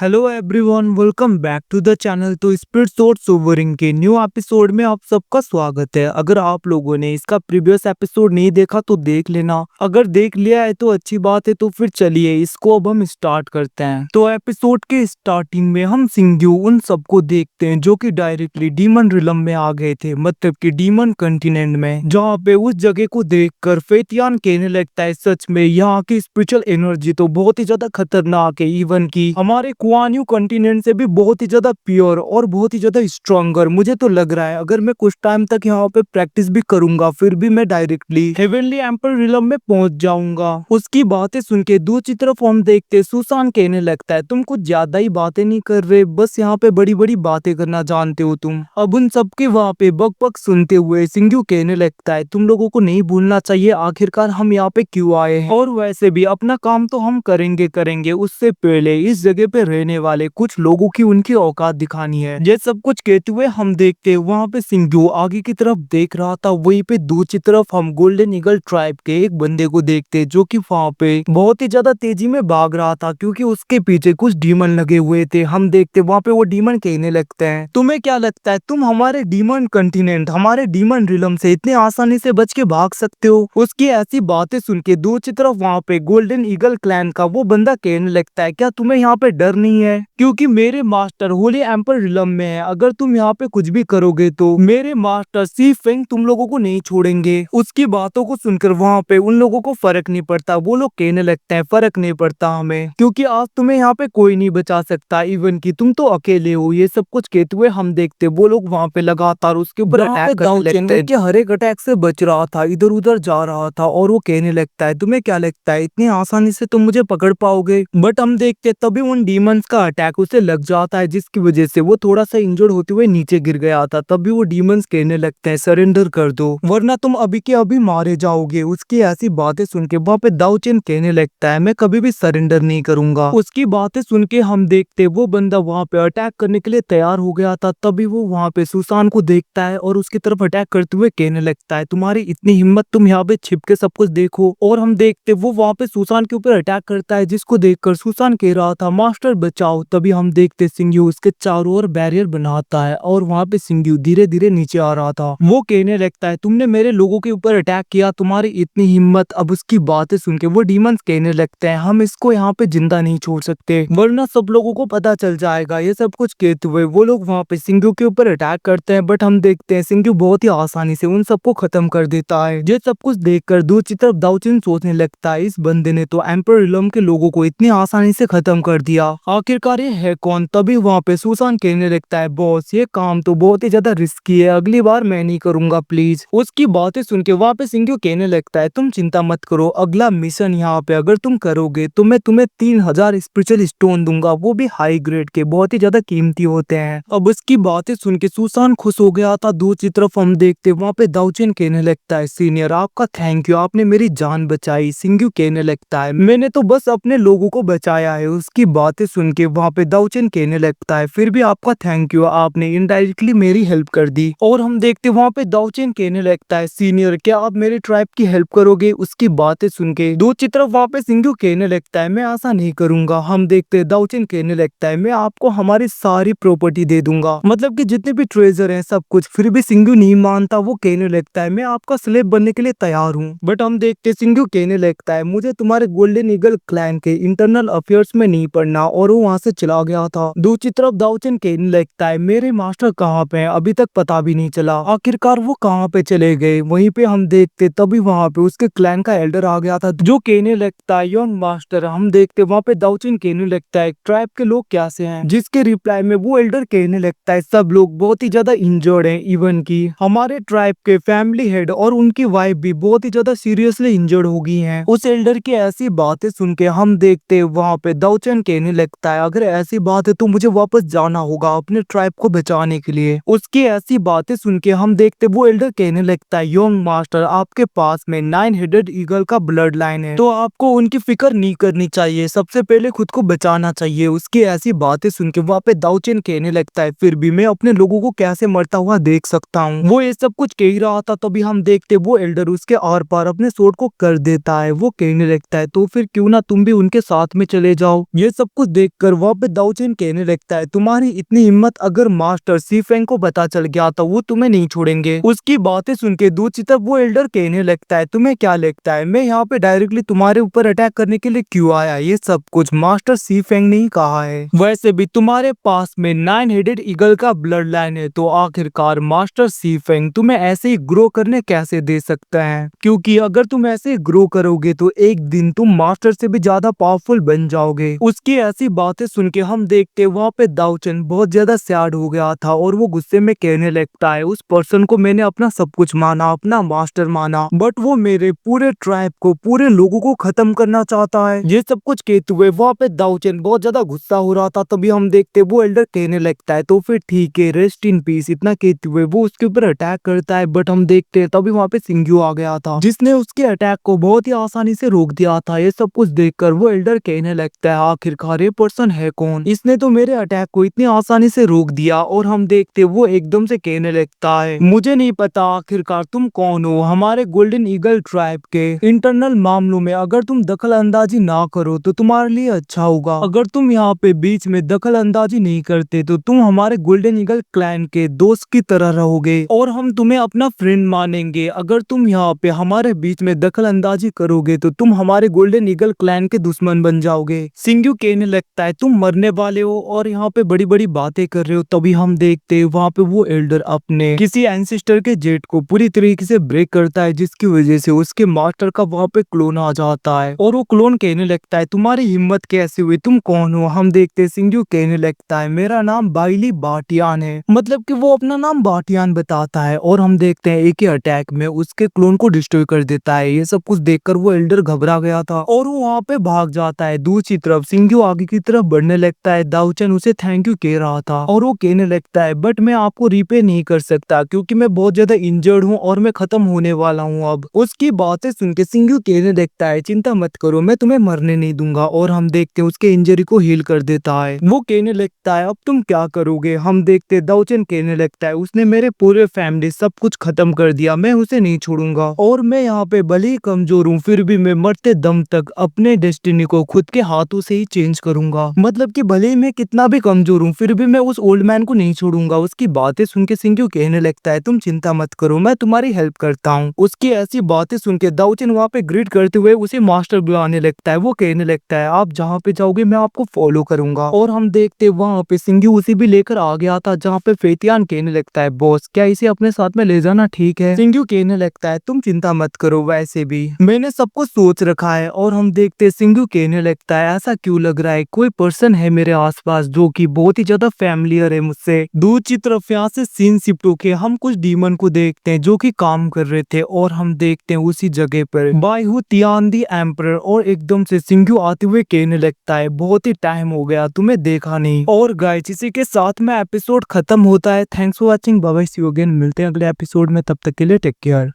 Hello everyone, welcome back to the channel. तो speed source सोवरिंग के न्यू एपिसोड में आप सबका स्वागत है। अगर आप लोगों ने इसका प्रीवियस एपिसोड नहीं देखा तो देख लेना, अगर देख लिया है तो अच्छी बात है। तो फिर चलिए इसको अब हम स्टार्ट करते हैं। तो एपिसोड के स्टार्टिंग में हम सिंग्यू उन सबको देखते हैं जो कि डायरेक्टली डीमन रिलम में आ गए थे, मतलब कि डीमन कंटिनेंट में, जहाँ पे उस जगह को देखकर फेतियान कहने लगता है सच में यहाँ की स्पिरिचुअल एनर्जी तो बहुत ही ज्यादा खतरनाक है, इवन की हमारे कुआन्यू कॉन्टिनेंट से भी बहुत ही ज्यादा प्योर और बहुत ही ज्यादा स्ट्रॉन्गर। मुझे तो लग रहा है अगर मैं कुछ टाइम तक यहाँ पे प्रैक्टिस भी करूंगा फिर भी मैं डायरेक्टली हेवनली एम्पर रिलम में पहुंच जाऊंगा। उसकी बातें सुन के दूसरी तरफ हम देखते सुसान कहने लगता है तुम कुछ ज्यादा ही बातें नहीं कर रहे, बस यहाँ पे बड़ी बड़ी बातें करना जानते हो तुम। अब उन सबके वहाँ पे बक बक सुनते हुए सिंग्यू कहने लगता है तुम लोगों को नहीं भूलना चाहिए आखिरकार हम यहाँ पे क्यों आए हैं, और वैसे भी अपना काम तो हम करेंगे, उससे पहले इस जगह पे रहने वाले कुछ लोगों की उनकी औकात दिखानी है। ये सब कुछ कहते हुए हम देखते वहाँ पे सिंग्यू आगे की तरफ देख रहा था, वहीं पे दूसरी तरफ हम गोल्डन ईगल ट्राइब के एक बंदे को देखते जो कि वहाँ पे बहुत ही ज्यादा तेजी में भाग रहा था क्योंकि उसके पीछे कुछ डीमन लगे हुए थे। हम देखते वहाँ पे वो डीमन कहने लगते हैं तुम्हें क्या लगता है तुम हमारे डीमन कंटिनेंट, हमारे डीमन रिलम से इतने आसानी से बच के भाग सकते हो? उसकी ऐसी बातें सुन के दूसरी तरफ वहाँ पे गोल्डन ईगल क्लैन का वो बंदा कहने लगता है क्या तुम्हें यहाँ पे डर नहीं है, क्योंकि मेरे मास्टर होली एम्पर रिलम में है, अगर तुम यहाँ पे कुछ भी करोगे तो मेरे मास्टर सी फेंग तुम लोगों को नहीं छोड़ेंगे। उसकी बातों को सुनकर वहाँ पे उन लोगों को फर्क नहीं पड़ता, वो लोग कहने लगते हैं फर्क नहीं पड़ता हमें, क्योंकि आज तुम्हें यहाँ पे कोई नहीं बचा सकता, इवन की तुम तो अकेले हो। ये सब कुछ कहते हुए हम देखते वो लोग वहाँ पे लगातार उसके ऊपर अटैक करने लगते हैं। हर एक अटैक से बच रहा था, इधर उधर जा रहा था, और वो कहने लगता है तुम्हें क्या लगता है इतनी आसानी से तुम मुझे पकड़ पाओगे? बट हम देखते तभी उन डीमंस का अटैक उसे लग जाता है, जिसकी वजह से वो थोड़ा सा इंजर्ड होते हुए नीचे गिर गया था। तभी वो डीमंस कहने लगते हैं सरेंडर कर दो वरना तुम अभी के अभी मारे जाओगे। उसकी ऐसी बातें सुन के वहाँ पे दाउचेन कहने लगता है मैं कभी भी सरेंडर नहीं करूंगा। उसकी बातें सुन के हम देखते वो बंदा वहाँ पे अटैक करने के लिए तैयार हो गया था। तभी वो वहाँ पे सुसान को देखता है और उसकी तरफ अटैक करते हुए कहने लगता है तुम्हारी इतनी हिम्मत, तुम यहाँ पे छिप के सब कुछ देखो। और हम देखते वो वहाँ पे सुसान के ऊपर अटैक करता है, जिसको देखकर सुसान कह रहा था मास्टर बचाओ। तभी हम देखते सिंग्यू उसके चारों ओर बैरियर बनाता है और वहाँ पे सिंग्यू धीरे धीरे नीचे आ रहा था। वो कहने लगता है तुमने मेरे लोगों के ऊपर अटैक किया, तुम्हारी इतनी हिम्मत। अब उसकी बातें सुन के वो डीमंस कहने लगते हैं हम इसको यहाँ पे जिंदा नहीं छोड़ सकते वरना सब लोगों को पता चल जाएगा। ये सब कुछ कहते हुए वो लोग वहाँ पे सिंग्यू के ऊपर अटैक करते हैं, बट हम देखते हैं सिंग्यू बहुत ही आसानी से उन सबको खत्म कर देता है। ये सब कुछ देखकर दूसरी तरफ दाउचिन सोचने लगता है इस बंदे ने तो एम्पर रिलम के लोगों को इतनी आसानी से खत्म कर दिया, आखिरकार ये है कौन? तभी वहाँ पे सुसान कहने लगता है बॉस ये काम तो बहुत ही ज्यादा रिस्की है, अगली बार मैं नहीं करूंगा प्लीज। उसकी बातें सुन के वहाँ पे सिंग्यू कहने लगता है तुम चिंता मत करो, अगला मिशन यहाँ पे अगर तुम करोगे तो मैं तुम्हें 3000 स्पिरिचुअल स्टोन दूंगा, वो भी हाई ग्रेड के, बहुत ही ज्यादा कीमती होते हैं। अब उसकी बातें सुन के सुसान खुश हो गया था। दूसरी तरफ हम देखते वहाँ पे दाउचेन कहने लगता है सीनियर आपका थैंक यू, आपने मेरी जान बचाई। सिंग्यू कहने लगता है मैंने तो बस अपने लोगों को बचाया है। उसकी बातें सुन के वहाँ पे दाउचेन कहने लगता है फिर भी आपका थैंक यू, आपने इनडायरेक्टली मेरी हेल्प कर दी। और हम देखते वहाँ पे दाउचेन कहने लगता है सीनियर क्या आप मेरे ट्राइब की हेल्प करोगे? उसकी बातें सुन के दूसरी तरफ वहाँ पे सिंग्यू कहने लगता है मैं ऐसा नहीं करूंगा। हम देखते दाउचेन कहने लगता है मैं आपको हमारी सारी प्रॉपर्टी दे दूंगा, मतलब कि जितने भी ट्रेजर हैं सब कुछ। फिर भी सिंग्यू नहीं मानता, वो कहने लगता है मैं आपका स्लेव बनने के लिए तैयार हूँ। बट हम देखते सिंग्यू कहने लगता है मुझे तुम्हारे गोल्डन ईगल क्लैन के इंटरनल अफेयर्स में नहीं पड़ना, और वो वहाँ से चला गया था। दूसरी तरफ दाउचेन कहने लगता है मेरे मास्टर कहाँ पे हैं, अभी तक पता भी नहीं चला, आखिरकार वो कहाँ पे चले गए? वहीं पे हम देखते तभी वहाँ पे उसके क्लैन का एल्डर आ गया था जो कहने लगता है यंग मास्टर। हम देखते वहाँ पे दाउचेन कहने लगता है ट्राइब के लोग कैसे हैं? जिसके रिप्लाई में वो एल्डर कहने लगता है सब लोग बहुत ही ज्यादा इंजर्ड हैं, इवन की हमारे ट्राइब के फैमिली हेड और उनकी वाइफ भी बहुत ही ज्यादा सीरियसली इंजर्ड हो गई हैं। उस एल्डर की ऐसी बातें सुन के हम देखते वहाँ पे दाउचेन कहने लगता है अगर ऐसी बात है तो मुझे वापस जाना होगा अपने ट्राइब को बचाने के लिए। उसकी ऐसी बातें सुन के हम देखते वो एल्डर कहने लगता है यंग मास्टर आपके पास में 9 हेडेड ईगल का ब्लड लाइन है, तो आपको उनकी फिक्र नहीं करनी चाहिए, सबसे पहले खुद को बचाना चाहिए। उसकी ऐसी बातें सुन के वहाँ पे दाउचेन कहने लगता है फिर भी मैं अपने लोगों को कैसे मरता हुआ देख सकता हूँ। वो ये सब कुछ कह ही रहा था तभी हम देखते वो एल्डर उसके आर पार अपने सोर्ड को कर देता है। वो कहने लगता है तो फिर क्यों ना तुम भी उनके साथ में चले जाओ। ये सब कुछ देख देखकर वहाँ पे दाऊचेन कहने लगता है, तुम्हारी इतनी हिम्मत अगर मास्टर सी फेंग को पता चल गया तो वो तुम्हें नहीं छोड़ेंगे। उसकी बातें सुन के दूसरी तरफ वो एल्डर कहने लगता है, तुम्हें क्या लगता है मैं यहाँ पे डायरेक्टली तुम्हारे ऊपर अटैक करने के लिए क्यों आया? ये सब कुछ मास्टर सी फेंग ने ही कहा है। वैसे भी तुम्हारे पास में 9 हेडेड ईगल का ब्लड लाइन है, तो आखिरकार मास्टर सी फेंग तुम्हें ऐसे ही ग्रो करने कैसे दे सकता है? क्योंकि अगर तुम ऐसे ग्रो करोगे तो एक दिन तुम मास्टर से भी ज्यादा पावरफुल बन जाओगे। उसकी ऐसी बातें सुन के हम देखते वहाँ पे दाऊचेन बहुत ज्यादा सैड हो गया था और वो गुस्से में कहने लगता है, उस पर्सन को मैंने अपना सब कुछ माना, अपना मास्टर माना, बट वो मेरे पूरे ट्राइब को, पूरे लोगों को खत्म करना चाहता है। ये सब कुछ कहते हुए वहाँ पे दाऊचेन बहुत ज्यादा गुस्सा हो रहा था। तभी हम देखते वो एल्डर कहने लगता है, तो फिर ठीक है, रेस्ट इन पीस। इतना कहते हुए वो उसके ऊपर अटैक करता है, बट हम देखते हैं तभी वहाँ पे सिंग्यू आ गया था, जिसने उसके अटैक को बहुत ही आसानी से रोक दिया था। ये सब कुछ देखकर वो एल्डर कहने लगता है, आखिरकार ये पर्सन है कौन? इसने तो मेरे अटैक को इतनी आसानी से रोक दिया। और हम देखते वो एकदम से कहने लगता है, मुझे नहीं पता आखिरकार तुम कौन हो। हमारे गोल्डन ईगल ट्राइब के इंटरनल मामलों में अगर तुम दखल अंदाजी ना करो तो तुम्हारे लिए अच्छा होगा। अगर तुम यहाँ पे बीच में दखल अंदाजी नहीं करते तो तुम हमारे गोल्डन ईगल क्लैन के दोस्त की तरह रहोगे और हम तुम्हें अपना फ्रेंड मानेंगे। अगर तुम यहाँ पे हमारे बीच में दखल अंदाजी करोगे तो तुम हमारे गोल्डन ईगल क्लैन के दुश्मन बन जाओगे। सिंग्यू कहने लगता है, तुम मरने वाले हो और यहाँ पे बड़ी बड़ी बातें कर रहे हो। तभी हम देखते हैं वहाँ पे वो एल्डर अपने किसी एंसेस्टर के जेट को पूरी तरीके से ब्रेक करता है, जिसकी वजह से उसके मास्टर का वहाँ पे क्लोन आ जाता है। और वो क्लोन कहने लगता है, तुम्हारी हिम्मत कैसे हुई, तुम कौन हो? हम देखते सिंग्यू कहने लगता है, मेरा नाम बाइली बाटियान है। मतलब कि वो अपना नाम बाटियान बताता है। और हम देखते हैं एक ही अटैक में उसके क्लोन को डिस्ट्रॉय कर देता है। ये सब कुछ देखकर वो एल्डर घबरा गया था और वो वहाँ पे भाग जाता है। दूसरी तरफ सिंग्यू आगे की तरफ बढ़ने लगता है। दाऊचेन उसे थैंक यू कह रहा था और वो कहने लगता है, बट मैं आपको रिपे नहीं कर सकता क्योंकि मैं बहुत ज्यादा इंजर्ड हूँ और मैं खत्म होने वाला हूँ अब। उसकी बातें सुन के सिंग्यू कहने लगता है, चिंता मत करो, मैं तुम्हें मरने नहीं दूंगा। और हम देखते हैं उसके इंजरी को हील कर देता है। वो कहने लगता है, अब तुम क्या करोगे? हम देखते दाऊचेन कहने लगता है, उसने मेरे पूरे फैमिली सब कुछ खत्म कर दिया, मैं उसे नहीं छोड़ूंगा। और मैं यहाँ पे भले ही कमजोर हूँ फिर भी मैं मरते दम तक अपने डेस्टिनी को खुद के हाथों से ही चेंज करूंगा। मतलब कि भले ही मैं कितना भी कमजोर हूँ फिर भी मैं उस ओल्ड मैन को नहीं छोड़ूंगा। उसकी बातें सुन के सिंग्यू कहने लगता है, तुम चिंता मत करो, मैं तुम्हारी हेल्प करता हूँ। उसकी ऐसी बातें सुन के दाऊचेन वहाँ पे ग्रीट करते हुए उसे मास्टर बुलाने लगता है। वो कहने लगता है, आप जहाँ पे जाओगे मैं आपको फॉलो करूंगा। और हम देखते वहाँ पे सिंग्यू उसे भी लेकर आ गया था, जहाँ पे फेतियान कहने लगता है, बॉस क्या इसे अपने साथ में ले जाना ठीक है? सिंग्यू कहने लगता है, तुम चिंता मत करो, वैसे भी मैंने सब कुछ सोच रखा है। और हम देखते सिंग्यू कहने लगता है, ऐसा क्यों लग रहा है कोई पर्सन है मेरे आसपास जो कि बहुत ही ज्यादा फैमिलियर है मुझसे। दूसरी तरफ यहाँ से सीन शिफ्ट होके हम कुछ डीमन को देखते हैं जो कि काम कर रहे थे। और हम देखते हैं उसी जगह पर by who Tian the emperor. और एकदम से सिंग्यू आते हुए कहने लगता है, बहुत ही टाइम हो गया तुम्हें देखा नहीं। और गाइस इसी के साथ में एपिसोड खत्म होता है। Thanks for watching, bye bye, see you again. मिलते हैं अगले एपिसोड में, तब तक के लिए टेक केयर।